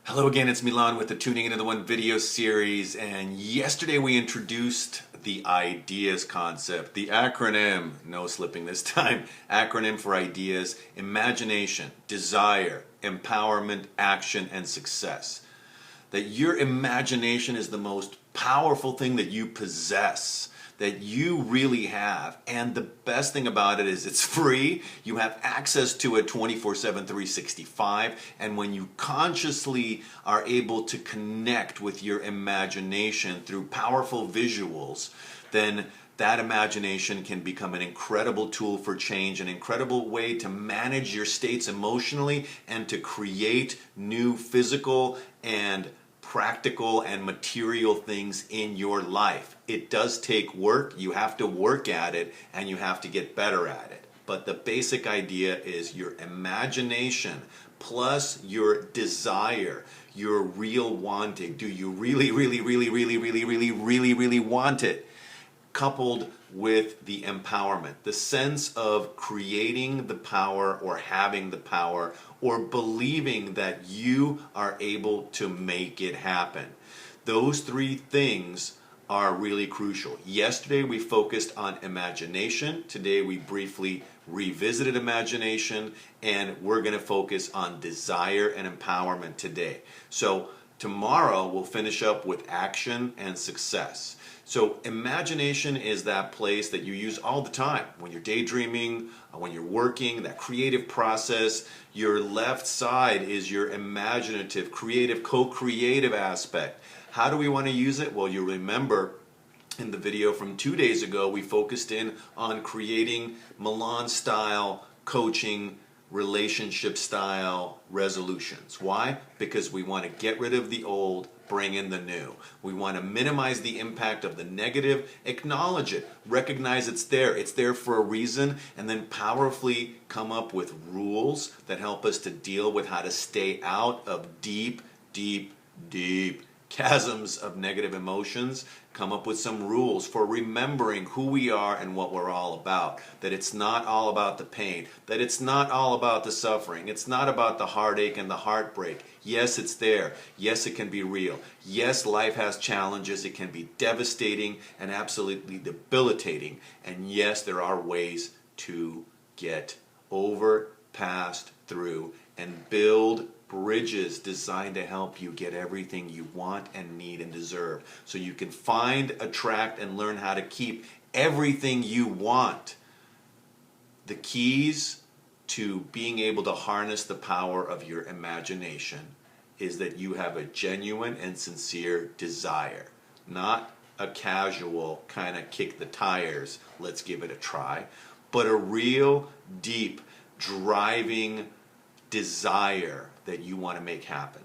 Hello again, it's Milan with the Tuning Into the One video series, and yesterday we introduced the IDEAS concept, the acronym, no slipping this time, acronym for IDEAS: imagination, desire, empowerment, action, and success. That your imagination is the most powerful thing that you possess, that you really have. And the best thing about it is it's free. You have access to it 24/7, 365. And when you consciously are able to connect with your imagination through powerful visuals, then that imagination can become an incredible tool for change, an incredible way to manage your states emotionally and to create new physical and practical and material things in your life. It does take work. You have to work at it and you have to get better at it. But the basic idea is your imagination plus your desire, your real wanting. Do you really want it? Coupled with the empowerment, the sense of creating the power or having the power or believing that you are able to make it happen. Those three things are really crucial. Yesterday we focused on imagination. Today we briefly revisited imagination, and we're going to focus on desire and empowerment today. So tomorrow we'll finish up with action and success. So imagination is that place that you use all the time. When you're daydreaming, when you're working, that creative process. Your left side is your imaginative, creative, co-creative aspect. How do we want to use it? Well, you remember in the video from 2 days ago, we focused in on creating Milan-style coaching, relationship-style resolutions. Why? Because we want to get rid of the old, bring in the new. We want to minimize the impact of the negative, acknowledge it, recognize it's there for a reason, and then powerfully come up with rules that help us to deal with how to stay out of deep chasms of negative emotions. Come up with some rules for remembering who we are and what we're all about. That it's not all about the pain. That it's not all about the suffering. It's not about the heartache and the heartbreak. Yes, it's there. Yes, it can be real. Yes, life has challenges. It can be devastating and absolutely debilitating. And yes, there are ways to get over, past, through, and build bridges designed to help you get everything you want and need and deserve, so you can find, attract, and learn how to keep everything you want. The keys to being able to harness the power of your imagination is that you have a genuine and sincere desire, not a casual kind of kick the tires, let's give it a try, but a real, deep, driving desire that you want to make happen.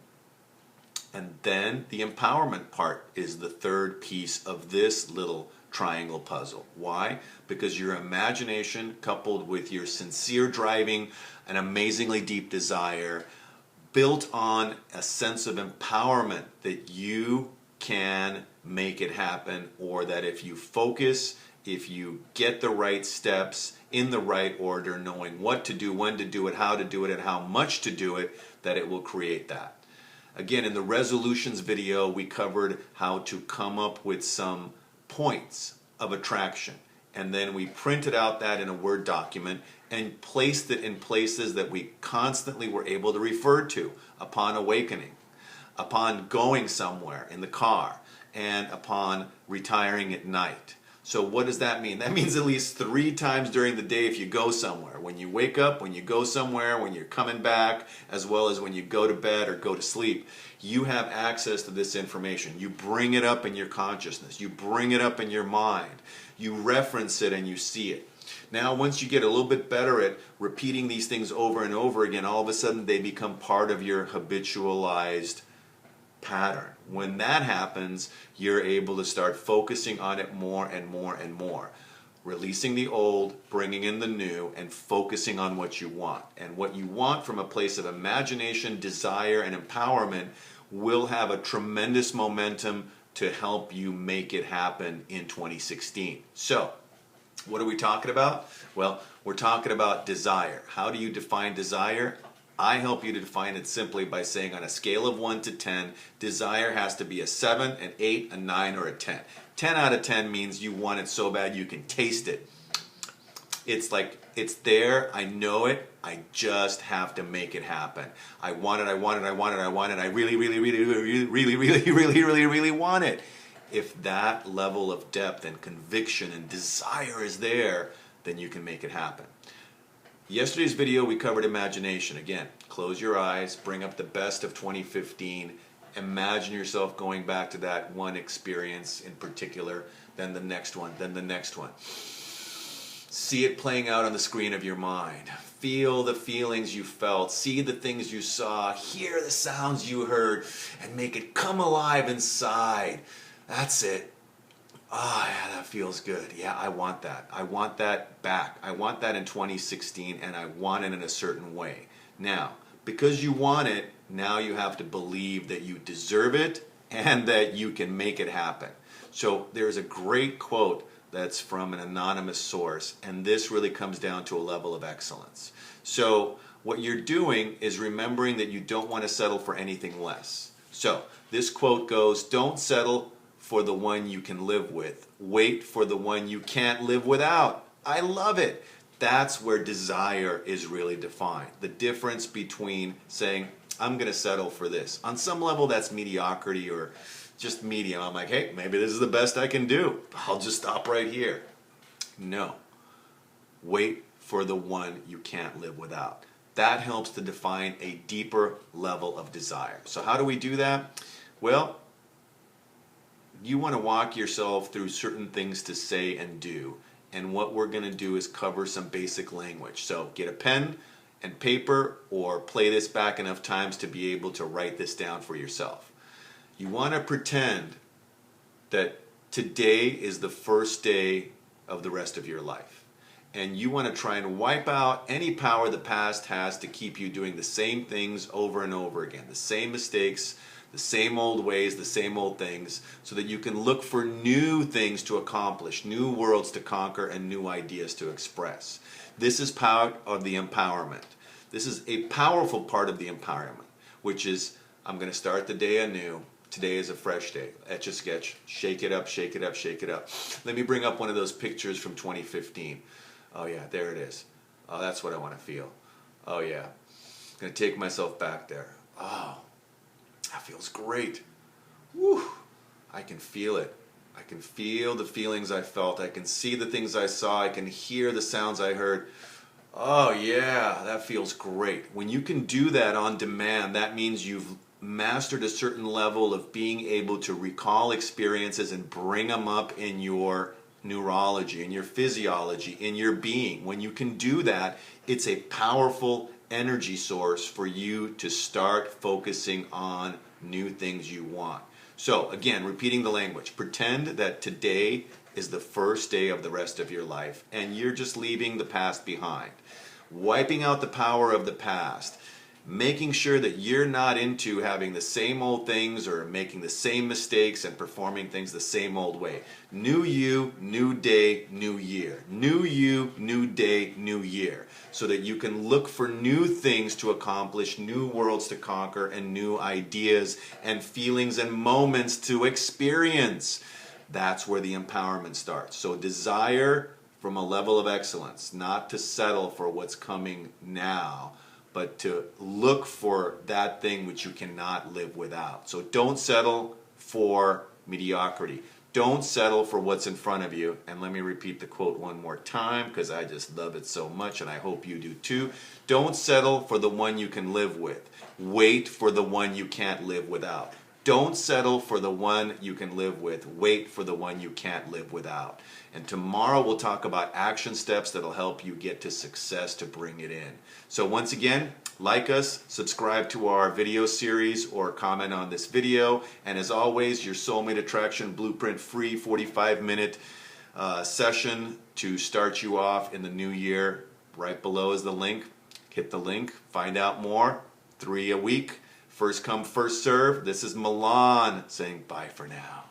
And then the empowerment part is the third piece of this little triangle puzzle. Why? Because your imagination coupled with your sincere driving, an amazingly deep desire, built on a sense of empowerment that you can make it happen, or that if you focus, if you get the right steps in the right order, knowing what to do, when to do it, how to do it, and how much to do it, that it will create that. Again, in the resolutions video, we covered how to come up with some points of attraction. And then we printed out that in a Word document and placed it in places that we constantly were able to refer to upon awakening, upon going somewhere in the car, and upon retiring at night. So what does that mean? That means at least 3 times during the day if you go somewhere. When you wake up, when you go somewhere, when you're coming back, as well as when you go to bed or go to sleep, you have access to this information. You bring it up in your consciousness. You bring it up in your mind. You reference it and you see it. Now, once you get a little bit better at repeating these things over and over again, all of a sudden they become part of your habitualized pattern. When that happens, you're able to start focusing on it more and more and more. Releasing the old, bringing in the new, and focusing on what you want. And what you want from a place of imagination, desire, and empowerment will have a tremendous momentum to help you make it happen in 2016. So, what are we talking about? Well, we're talking about desire. How do you define desire? I help you to define it simply by saying on a scale of 1 to 10, desire has to be a 7, an 8, a 9, or a 10. 10 out of 10 means you want it so bad you can taste it. It's like, it's there, I know it, I just have to make it happen. I want it, I want it, I want it, I want it, I really, really, really, really, really, really, really, really, really want it. If that level of depth and conviction and desire is there, then you can make it happen. Yesterday's video we covered imagination. Again, close your eyes, bring up the best of 2015, imagine yourself going back to that one experience in particular, then the next one, then the next one. See it playing out on the screen of your mind. Feel the feelings you felt, see the things you saw, hear the sounds you heard, and make it come alive inside. That's it. Oh, yeah, that feels good. Yeah, I want that. I want that back. I want that in 2016, and I want it in a certain way. Now, because you want it, now you have to believe that you deserve it and that you can make it happen. So there's a great quote that's from an anonymous source, and this really comes down to a level of excellence. So what you're doing is remembering that you don't want to settle for anything less. So this quote goes, don't settle for the one you can live with. Wait for the one you can't live without. I love it. That's where desire is really defined. The difference between saying, I'm going to settle for this. On some level, that's mediocrity or just medium. I'm like, hey, maybe this is the best I can do. I'll just stop right here. No. Wait for the one you can't live without. That helps to define a deeper level of desire. So how do we do that? Well, you want to walk yourself through certain things to say and do. And what we're going to do is cover some basic language. So get a pen and paper or play this back enough times to be able to write this down for yourself. You want to pretend that today is the first day of the rest of your life. And you want to try and wipe out any power the past has to keep you doing the same things over and over again. The same mistakes, the same old ways, the same old things, so that you can look for new things to accomplish, new worlds to conquer, and new ideas to express. This is part of the empowerment. This is a powerful part of the empowerment, which is, I'm going to start the day anew. Today is a fresh day. Etch a sketch, shake it up, shake it up, shake it up. Let me bring up one of those pictures from 2015. Oh yeah, there it is. Oh, that's what I want to feel. Oh yeah. I'm going to take myself back there. Oh, that feels great. Woo! I can feel it. I can feel the feelings I felt. I can see the things I saw. I can hear the sounds I heard. Oh yeah, that feels great. When you can do that on demand, that means you've mastered a certain level of being able to recall experiences and bring them up in your neurology, in your physiology, in your being. When you can do that, it's a powerful energy source for you to start focusing on new things you want. So again, repeating the language, pretend that today is the first day of the rest of your life and you're just leaving the past behind. Wiping out the power of the past. Making sure that you're not into having the same old things or making the same mistakes and performing things the same old way. New you, new day, new year. New you, new day, new year. So that you can look for new things to accomplish, new worlds to conquer, and new ideas and feelings and moments to experience. That's where the empowerment starts. So desire from a level of excellence, not to settle for what's coming now, but to look for that thing which you cannot live without. So don't settle for mediocrity. Don't settle for what's in front of you. And let me repeat the quote one more time because I just love it so much and I hope you do too. Don't settle for the one you can live with. Wait for the one you can't live without. Don't settle for the one you can live with. Wait for the one you can't live without. And tomorrow we'll talk about action steps that'll help you get to success to bring it in. So once again, like us, subscribe to our video series or comment on this video. And as always, your Soulmate Attraction Blueprint free 45-minute session to start you off in the new year. Right below is the link. Hit the link, find out more. 3 a week. First come, first serve. This is Milan saying bye for now.